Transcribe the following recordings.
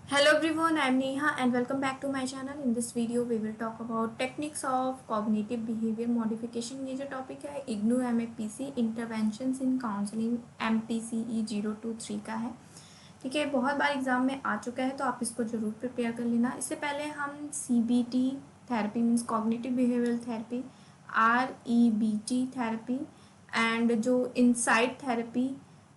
Hello everyone, I am Neha and welcome back to my channel. In this video we will talk about techniques of cognitive behavior modification. ये जो topic है IGNOU MAPC interventions इन counselling MPCE 023 का है। ठीक है, बहुत बार exam में आ चुका है तो आप इसको ज़रूर प्रिपेयर कर लेना। इससे पहले हम CBT therapy means cognitive behavioural therapy, REBT therapy and जो insight therapy,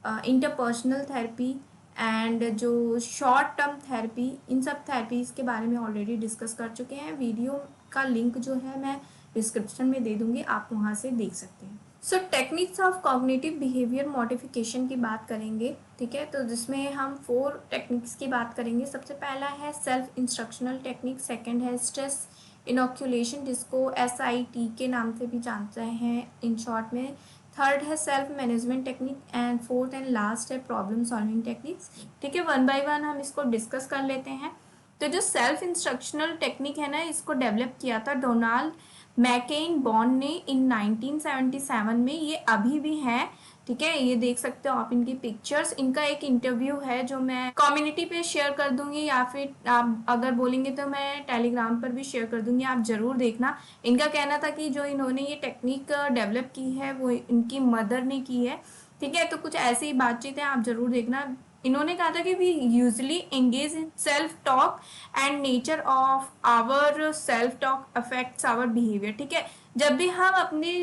interpersonal therapy and जो शॉर्ट टर्म थेरेपी, इन सब थेरेपीज़ के बारे में ऑलरेडी डिस्कस कर चुके हैं। वीडियो का लिंक जो है मैं डिस्क्रिप्शन में दे दूंगी, आप वहाँ से देख सकते हैं। So techniques of cognitive behaviour modification की बात करेंगे। ठीक है, तो जिसमें हम 4 टेक्निक्स की बात करेंगे। सबसे पहला है सेल्फ इंस्ट्रक्शनल टेक्निक, सेकंड है स्ट्रेस इनोक्यूलेशन जिसको SIT के नाम से भी जानते हैं इन शॉर्ट में, थर्ड है self management technique and fourth and last है प्रॉब्लम सॉल्विंग टेक्निक्स। ठीक है, वन बाय वन हम इसको डिस्कस कर लेते हैं। तो जो सेल्फ इंस्ट्रक्शनल टेक्निक है ना, इसको डेवलप किया था डोनाल्ड मैकेन बॉन्ड ने इन 1977 में। ये अभी भी है। ठीक है, ये देख सकते हो आप इनकी पिक्चर्स। इनका एक इंटरव्यू है जो मैं कम्युनिटी पे शेयर कर दूंगी, या फिर आप अगर बोलेंगे तो मैं टेलीग्राम पर भी शेयर कर दूंगी, आप जरूर देखना। इनका कहना था कि जो इन्होंने ये टेक्निक डेवलप की है वो इनकी मदर ने की है। ठीक है, तो कुछ ऐसी ही बातचीत है, आप जरूर देखना। इन्होंने कहा था कि we usually engage in self talk and nature of our self talk affects our behaviour. ठीक है, जब भी हम अपने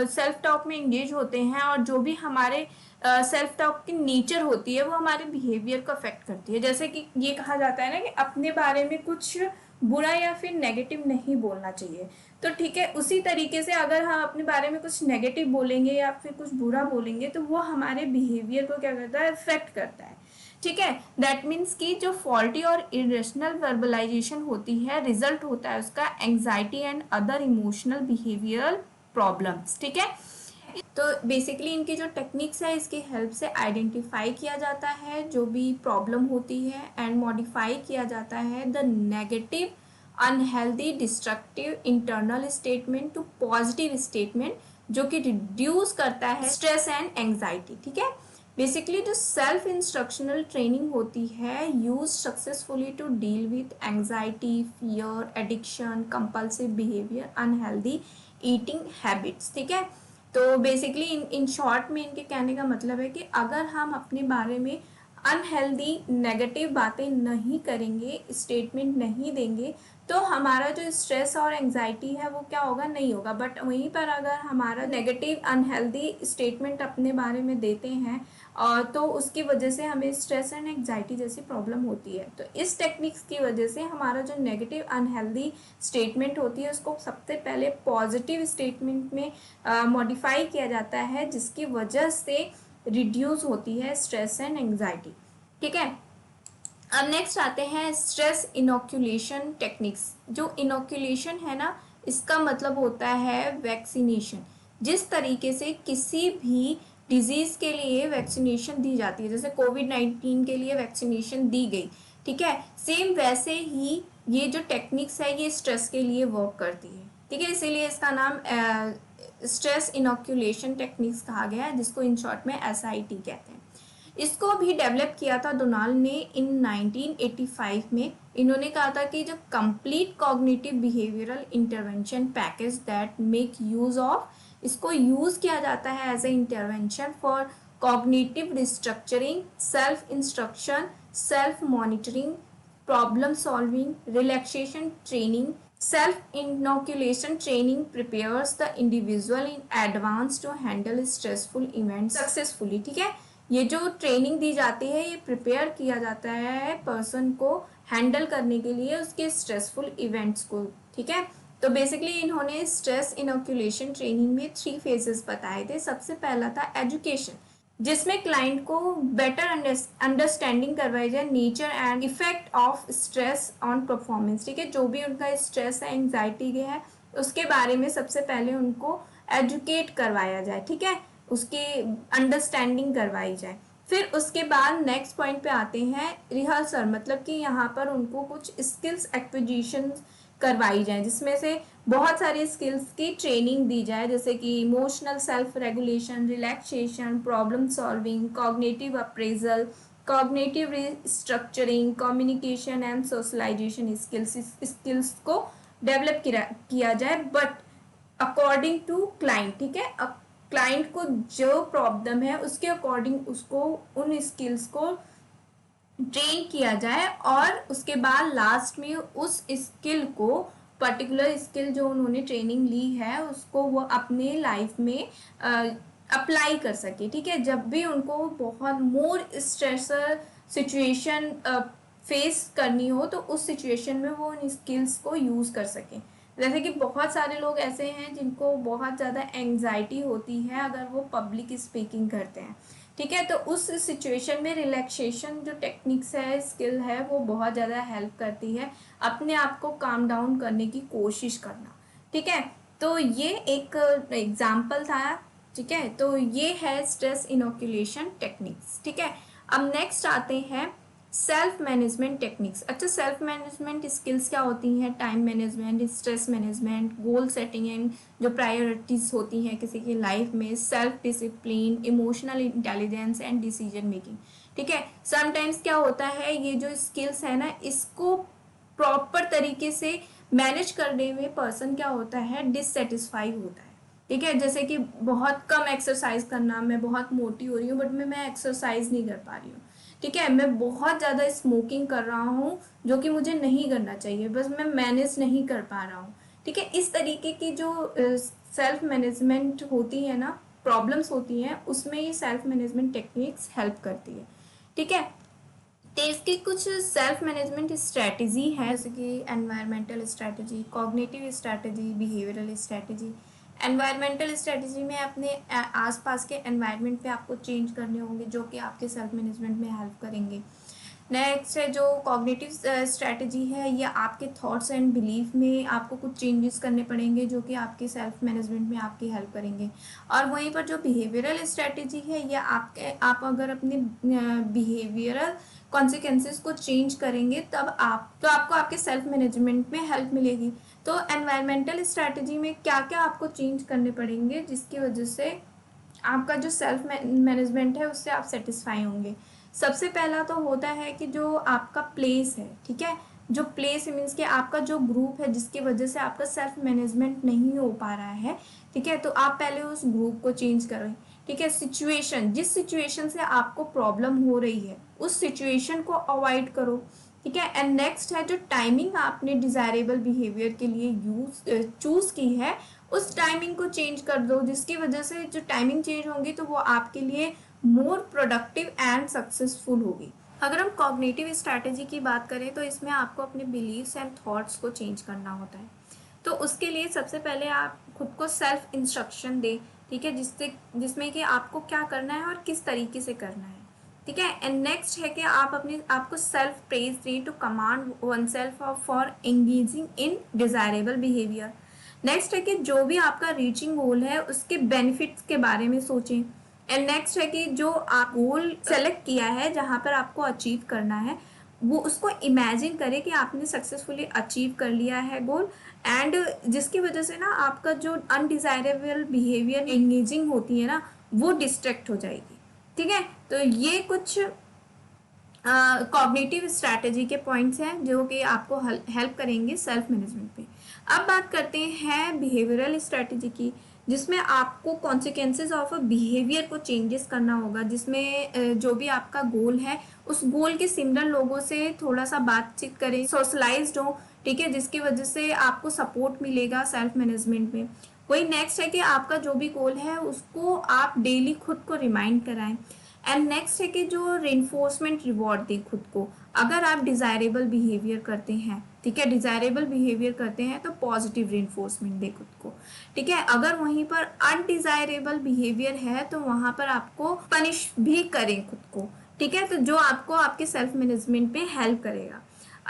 सेल्फ टॉक में एंगेज होते हैं और जो भी हमारे सेल्फ टॉक की नेचर होती है वो हमारे बिहेवियर को अफेक्ट करती है। जैसे कि ये कहा जाता है ना कि अपने बारे में कुछ बुरा या फिर नेगेटिव नहीं बोलना चाहिए। तो ठीक है, उसी तरीके से अगर हम अपने बारे में कुछ नेगेटिव बोलेंगे या फिर कुछ बुरा बोलेंगे तो वो हमारे बिहेवियर को क्या करता है, अफेक्ट करता है। ठीक है, दैट मीन्स कि जो फॉल्टी और इरेशनल वर्बलाइजेशन होती है, रिजल्ट होता है उसका anxiety and other emotional behavioural problems. ठीक है, तो बेसिकली इनकी जो टेक्निक्स है इसकी हेल्प से आइडेंटिफाई किया जाता है जो भी प्रॉब्लम होती है एंड मॉडिफाई किया जाता है the negative unhealthy destructive internal statement to positive statement, जो कि रिड्यूस करता है स्ट्रेस एंड एंग्जाइटी। ठीक है, बेसिकली जो सेल्फ इंस्ट्रक्शनल ट्रेनिंग होती है use successfully to deal with anxiety, fear, addiction, compulsive behaviour, unhealthy eating habits. ठीक है, तो बेसिकली इन शॉर्ट में इनके कहने का मतलब है कि अगर हम अपने बारे में अनहेल्दी नेगेटिव बातें नहीं करेंगे, स्टेटमेंट नहीं देंगे, तो हमारा जो स्ट्रेस और एंग्जाइटी है वो क्या होगा, नहीं होगा। बट वहीं पर अगर हमारा नेगेटिव अनहेल्दी स्टेटमेंट अपने बारे में देते हैं तो उसकी वजह से हमें स्ट्रेस एंड एंग्जाइटी जैसी प्रॉब्लम होती है। तो इस टेक्निक्स की वजह से हमारा जो नेगेटिव अनहेल्दी स्टेटमेंट होती है उसको सबसे पहले पॉजिटिव स्टेटमेंट में मॉडिफाई किया जाता है, जिसकी वजह से रिड्यूस होती है स्ट्रेस एंड एंग्जाइटी। ठीक है, अब नेक्स्ट आते हैं स्ट्रेस इनोक्यूलेशन टेक्निक्स। जो इनोक्यूलेशन है ना, इसका मतलब होता है वैक्सीनेशन। जिस तरीके से किसी भी डिजीज के लिए वैक्सीनेशन दी जाती है, जैसे कोविड-19 के लिए वैक्सीनेशन दी गई, ठीक है, सेम वैसे ही ये जो टेक्निक्स है ये स्ट्रेस के लिए वर्क करती है। ठीक है, इसीलिए इसका नाम स्ट्रेस इनोक्यूलेशन टेक्निक्स कहा गया है, जिसको इन शॉर्ट में SIT कहते हैं। इसको भी डेवलप किया था डोनाल्ड ने इन 1985 में। इन्होंने कहा था कि जो complete cognitive behavioural intervention package that make use of, इसको यूज किया जाता है as a intervention for cognitive restructuring, self instruction, self monitoring, problem solving, relaxation training. Self inoculation training prepares the individual in advance to handle stressful events successfully. ठीक है, ये जो training दी जाती है ये प्रिपेयर किया जाता है पर्सन को हैंडल करने के लिए उसके स्ट्रेसफुल इवेंट्स को। ठीक है, तो बेसिकली इन्होंने स्ट्रेस इनोक्यूलेशन ट्रेनिंग में 3 फेजेस बताए थे। सबसे पहला था एजुकेशन, जिसमें क्लाइंट को बेटर अंडरस्टैंडिंग करवाई जाए nature and effect of stress on performance. ठीक है, जो भी उनका स्ट्रेस है, एंग्जाइटी है, उसके बारे में सबसे पहले उनको एजुकेट करवाया जाए। ठीक है, उसकी अंडरस्टैंडिंग करवाई जाए। फिर उसके बाद नेक्स्ट पॉइंट पे आते हैं रिहर्सल, मतलब कि यहाँ पर उनको कुछ स्किल्स एक्विजिशन करवाई जाए, जिसमें से बहुत सारी स्किल्स की ट्रेनिंग दी जाए, जैसे कि emotional self regulation, relaxation, problem solving, cognitive appraisal, cognitive restructuring, communication and socialisation skills को डेवलप किया जाए, बट अकॉर्डिंग टू क्लाइंट। ठीक है, क्लाइंट को जो प्रॉब्लम है उसके अकॉर्डिंग उसको उन स्किल्स को ट्रेन किया जाए, और उसके बाद लास्ट में उस स्किल को, पर्टिकुलर स्किल जो उन्होंने ट्रेनिंग ली है उसको वो अपने लाइफ में अप्लाई कर सके। ठीक है, जब भी उनको बहुत मोर स्ट्रेसर सिचुएशन फेस करनी हो तो उस सिचुएशन में वो उन स्किल्स को यूज़ कर सकें। जैसे कि बहुत सारे लोग ऐसे हैं जिनको बहुत ज़्यादा एंग्जाइटी होती है अगर वो पब्लिक स्पीकिंग करते हैं। ठीक है, तो उस सिचुएशन में रिलैक्सेशन जो टेक्निक्स है, स्किल है, वो बहुत ज़्यादा हेल्प करती है अपने आप को काम डाउन करने की कोशिश करना। ठीक है, तो ये एक एग्जाम्पल था। ठीक है, तो ये है स्ट्रेस इनोकुलेशन टेक्निक्स। ठीक है, अब नेक्स्ट आते हैं सेल्फ मैनेजमेंट टेक्निक्स। अच्छा, सेल्फ मैनेजमेंट स्किल्स क्या होती हैं? Time management, stress management, goal setting and जो प्रायोरिटीज होती हैं किसी की लाइफ में, self discipline, emotional intelligence and decision making. ठीक है, समटाइम्स क्या होता है, ये जो स्किल्स है ना, इसको प्रॉपर तरीके से मैनेज करने में पर्सन क्या होता है, डिससेटिस्फाई होता है। ठीक है, जैसे कि बहुत कम एक्सरसाइज करना, मैं बहुत मोटी हो रही हूँ बट मैं एक्सरसाइज नहीं कर पा रही हूँ। ठीक है, मैं बहुत ज़्यादा स्मोकिंग कर रहा हूँ जो कि मुझे नहीं करना चाहिए, बस मैं मैनेज नहीं कर पा रहा हूँ। ठीक है, इस तरीके की जो सेल्फ मैनेजमेंट होती है ना, प्रॉब्लम्स होती हैं, उसमें ये सेल्फ मैनेजमेंट टेक्निक्स हेल्प करती है। ठीक है, तो इसकी कुछ सेल्फ मैनेजमेंट स्ट्रैटेजी है, जैसे कि environmental strategy, cognitive strategy, behavioural strategy. Environmental strategy में अपने आसपास के एनवायरनमेंट पे आपको चेंज करने होंगे जो कि आपके सेल्फ मैनेजमेंट में हेल्प करेंगे। नेक्स्ट है जो कॉग्निटिव स्ट्रैटेजी है, ये आपके थॉट्स एंड बिलीफ में आपको कुछ चेंजेस करने पड़ेंगे जो कि आपके सेल्फ मैनेजमेंट में आपकी हेल्प करेंगे। और वहीं पर जो बिहेवियरल स्ट्रैटेजी है, ये आप अगर अपने बिहेवियरल कॉन्सिक्वेंसेस को चेंज करेंगे तब आपको आपके सेल्फ मैनेजमेंट में हेल्प मिलेगी। तो एनवायरमेंटल स्ट्रैटेजी में क्या क्या आपको चेंज करने पड़ेंगे जिसकी वजह से आपका जो सेल्फ मैनेजमेंट है उससे आप सेटिस्फाई होंगे। सबसे पहला तो होता है कि जो आपका प्लेस है, ठीक है, जो प्लेस मीन्स कि आपका जो ग्रुप है जिसकी वजह से आपका सेल्फ मैनेजमेंट नहीं हो पा रहा है। ठीक है, तो आप पहले उस ग्रुप को चेंज करें। ठीक है, सिचुएशन, जिस सिचुएशन से आपको प्रॉब्लम हो रही है उस सिचुएशन को अवॉइड करो। ठीक है, एंड नेक्स्ट है जो टाइमिंग आपने डिजायरेबल बिहेवियर के लिए चूज की है, उस टाइमिंग को चेंज कर दो, जिसकी वजह से जो टाइमिंग चेंज होगी तो वो आपके लिए मोर प्रोडक्टिव एंड सक्सेसफुल होगी। अगर हम कॉग्निटिव स्ट्रैटेजी की बात करें तो इसमें आपको अपने बिलीव्स एंड थॉट्स को चेंज करना होता है। तो उसके लिए सबसे पहले आप खुद को सेल्फ इंस्ट्रक्शन दें। ठीक है, जिसमें कि आपको क्या करना है और किस तरीके से करना है। ठीक है, एंड नेक्स्ट है कि आपको सेल्फ प्रेज दें to command oneself for engaging in desirable behaviour. Next है कि जो भी आपका रीचिंग गोल है उसके बेनिफिट्स के बारे में सोचें। एंड नेक्स्ट है कि जो आप गोल सेलेक्ट किया है जहाँ पर आपको अचीव करना है, वो उसको इमेजिन करें कि आपने सक्सेसफुली अचीव कर लिया है गोल, एंड जिसकी वजह से ना आपका जो अनडिजायरेबल बिहेवियर एंगेजिंग होती है ना, वो डिस्ट्रैक्ट हो जाएगी। ठीक है, तो ये कुछ कॉग्निटिव स्ट्रैटेजी के पॉइंट्स हैं जो कि आपको हेल्प करेंगे सेल्फ मैनेजमेंट पे। अब बात करते हैं बिहेवियरल स्ट्रैटेजी की, जिसमें आपको कॉन्सिक्वेंसेज ऑफ अ बिहेवियर को चेंजेस करना होगा, जिसमें जो भी आपका गोल है उस गोल के सिमिलर लोगों से थोड़ा सा बातचीत करें, सोशलाइज्ड हो। ठीक है, जिसकी वजह से आपको सपोर्ट मिलेगा सेल्फ मैनेजमेंट में। वही नेक्स्ट है कि आपका जो भी गोल है उसको आप डेली खुद को रिमाइंड कराएं। एंड नेक्स्ट है कि जो रेनफोर्समेंट रिवॉर्ड दें खुद को, अगर आप डिजायरेबल बिहेवियर करते हैं। ठीक है, डिजायरेबल बिहेवियर करते हैं तो पॉजिटिव रेनफोर्समेंट दें खुद को। ठीक है, अगर वहीं पर अनडिजायरेबल बिहेवियर है तो वहां पर आपको पनिश भी करें खुद को। ठीक है, तो जो आपको आपके सेल्फ मैनेजमेंट में हेल्प करेगा।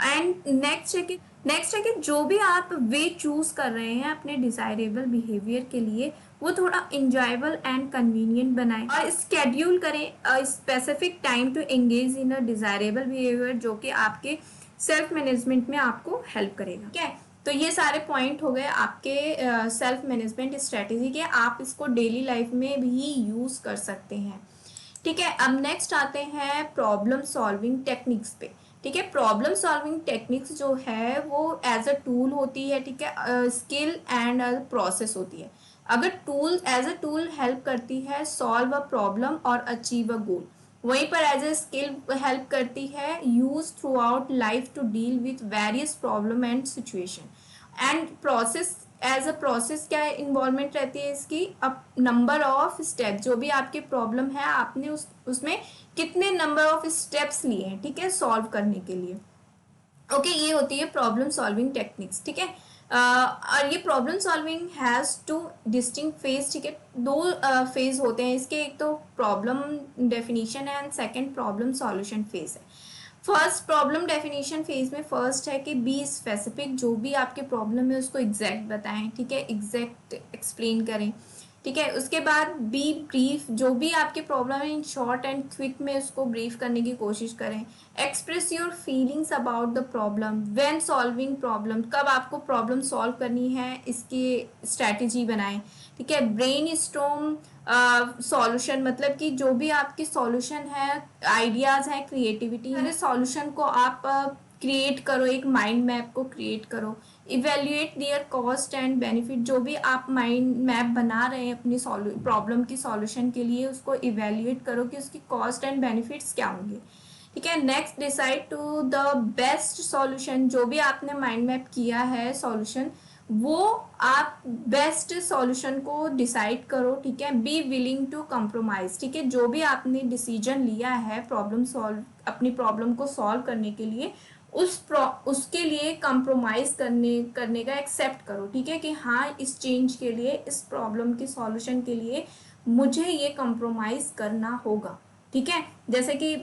एंड नेक्स्ट है कि जो भी आप वे चूज कर रहे हैं अपने डिजायरेबल बिहेवियर के लिए, वो थोड़ा इंजॉयबल एंड कन्वीनियंट बनाएं और स्केड्यूल करें specific time to engage in a desirable behaviour जो कि आपके सेल्फ मैनेजमेंट में आपको हेल्प करेगा। ठीक है, तो ये सारे पॉइंट हो गए आपके सेल्फ मैनेजमेंट स्ट्रेटेजी के, आप इसको डेली लाइफ में भी यूज कर सकते हैं। ठीक है, अब नेक्स्ट आते हैं प्रॉब्लम सॉल्विंग टेक्निक्स पे। ठीक है, प्रॉब्लम सॉल्विंग टेक्निक्स जो है वो एज अ टूल होती है, ठीक है, स्किल एंड प्रोसेस होती है। अगर tool as a tool help करती है सॉल्व अ प्रॉब्लम और अचीव अ गोल, वहीं पर एज ए स्किल हेल्प करती है use throughout life to deal with various problem and situation. And process, as a process क्या involvement रहती है इसकी, अब नंबर ऑफ स्टेप, जो भी आपकी प्रॉब्लम है आपने उसमें कितने नंबर ऑफ स्टेप्स लिए हैं, ठीक है, सॉल्व करने के लिए। ओके, ये होती है प्रॉब्लम सॉल्विंग टेक्निक्स। ठीक है, और ये problem solving has two distinct phase. ठीक है, दो फेज होते हैं इसके, एक तो प्रॉब्लम डेफिनेशन है and second problem solution phase है। फर्स्ट प्रॉब्लम डेफिनेशन फेज में फर्स्ट है कि बी स्पेसिफिक, जो भी आपके प्रॉब्लम है उसको एग्जैक्ट बताएं, ठीक है, एग्जैक्ट एक्सप्लेन करें। ठीक है, उसके बाद बी ब्रीफ, जो भी आपकी प्रॉब्लम है इन शॉर्ट एंड क्विक में उसको ब्रीफ करने की कोशिश करें। Express your feelings about the problem when solving problem, कब आपको प्रॉब्लम सॉल्व करनी है इसकी स्ट्रैटेजी बनाएं। ठीक है, ब्रेन स्टॉर्म सॉल्यूशन, मतलब कि जो भी आपकी सॉल्यूशन है, आइडियाज है, क्रिएटिविटी है, सॉल्यूशन को आप क्रिएट करो, एक माइंड मैप को क्रिएट करो। Evaluate there cost and benefit, जो भी आप माइंड मैप बना रहे हैं अपनी प्रॉब्लम की सॉल्यूशन के लिए, उसको इवेल्युएट करो कि उसकी कॉस्ट एंड बेनिफिट्स क्या होंगे। ठीक है, next decide to the best solution, जो भी आपने माइंड मैप किया है सॉल्यूशन, वो आप बेस्ट सॉल्यूशन को डिसाइड करो। ठीक है, बी विलिंग टू कंप्रोमाइज, ठीक है, जो भी आपने डिसीजन लिया है प्रॉब्लम सॉल्व, अपनी प्रॉब्लम को सॉल्व करने के लिए, उसके लिए कंप्रोमाइज करने का एक्सेप्ट करो। ठीक है, कि हाँ, इस चेंज के लिए, इस प्रॉब्लम के सॉल्यूशन के लिए मुझे ये कंप्रोमाइज करना होगा। ठीक है, जैसे कि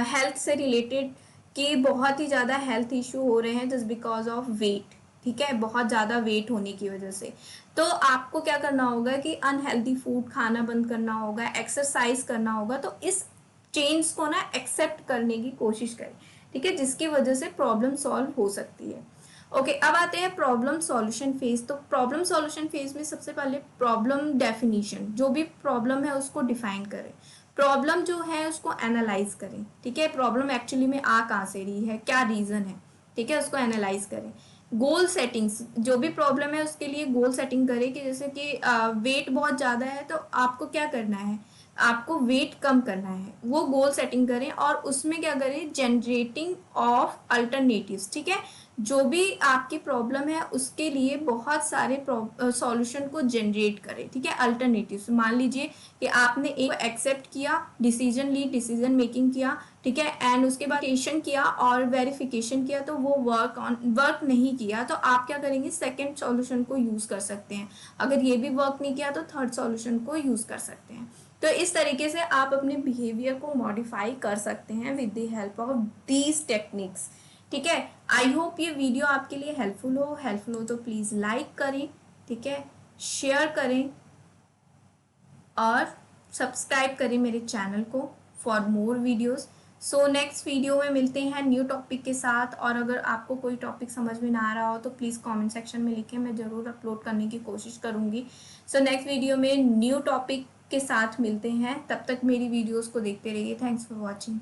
हेल्थ से रिलेटेड कि बहुत ही ज़्यादा हेल्थ इशू हो रहे हैं जस्ट बिकॉज ऑफ वेट। ठीक है, बहुत ज़्यादा वेट होने की वजह से, तो आपको क्या करना होगा कि अनहेल्दी फूड खाना बंद करना होगा, एक्सरसाइज करना होगा। तो इस चेंज को ना एक्सेप्ट करने की कोशिश करें, ठीक है, जिसकी वजह से प्रॉब्लम सॉल्व हो सकती है। ओके, अब आते हैं प्रॉब्लम सॉल्यूशन फेज। तो प्रॉब्लम सॉल्यूशन फेज में सबसे पहले प्रॉब्लम डेफिनेशन, जो भी प्रॉब्लम है उसको डिफाइन करें। प्रॉब्लम जो है उसको एनालाइज करें। ठीक है, प्रॉब्लम एक्चुअली में आ कहाँ से रही है, क्या रीजन है, ठीक है, उसको एनालाइज करें। गोल सेटिंग्स, जो भी प्रॉब्लम है उसके लिए गोल सेटिंग करें, कि जैसे कि वेट बहुत ज़्यादा है तो आपको क्या करना है, आपको वेट कम करना है, वो गोल सेटिंग करें। और उसमें क्या करें, जनरेटिंग ऑफ अल्टरनेटिव्स। ठीक है, जो भी आपकी प्रॉब्लम है उसके लिए बहुत सारे सॉल्यूशन को जनरेट करें। ठीक है, अल्टरनेटिव्स, मान लीजिए कि आपने एक एक्सेप्ट किया, डिसीजन ली, डिसीजन मेकिंग किया, ठीक है, एंड उसके बाद टेशन किया और वेरिफिकेशन किया, तो वो वर्क नहीं किया, तो आप क्या करेंगे, सेकेंड सॉल्यूशन को यूज कर सकते हैं। अगर ये भी वर्क नहीं किया तो थर्ड सॉल्यूशन को यूज कर सकते हैं। तो इस तरीके से आप अपने बिहेवियर को मॉडिफाई कर सकते हैं with the help of these techniques. ठीक है, आई होप ये वीडियो आपके लिए हेल्पफुल हो तो प्लीज़ लाइक करें, ठीक है, शेयर करें और सब्सक्राइब करें मेरे चैनल को for more videos. So next video में मिलते हैं न्यू टॉपिक के साथ। और अगर आपको कोई टॉपिक समझ में ना आ रहा हो तो प्लीज़ कमेंट सेक्शन में लिखें, मैं ज़रूर अपलोड करने की कोशिश करूँगी। सो नेक्स्ट वीडियो में न्यू टॉपिक के साथ मिलते हैं, तब तक मेरी वीडियोस को देखते रहिए। Thanks for watching.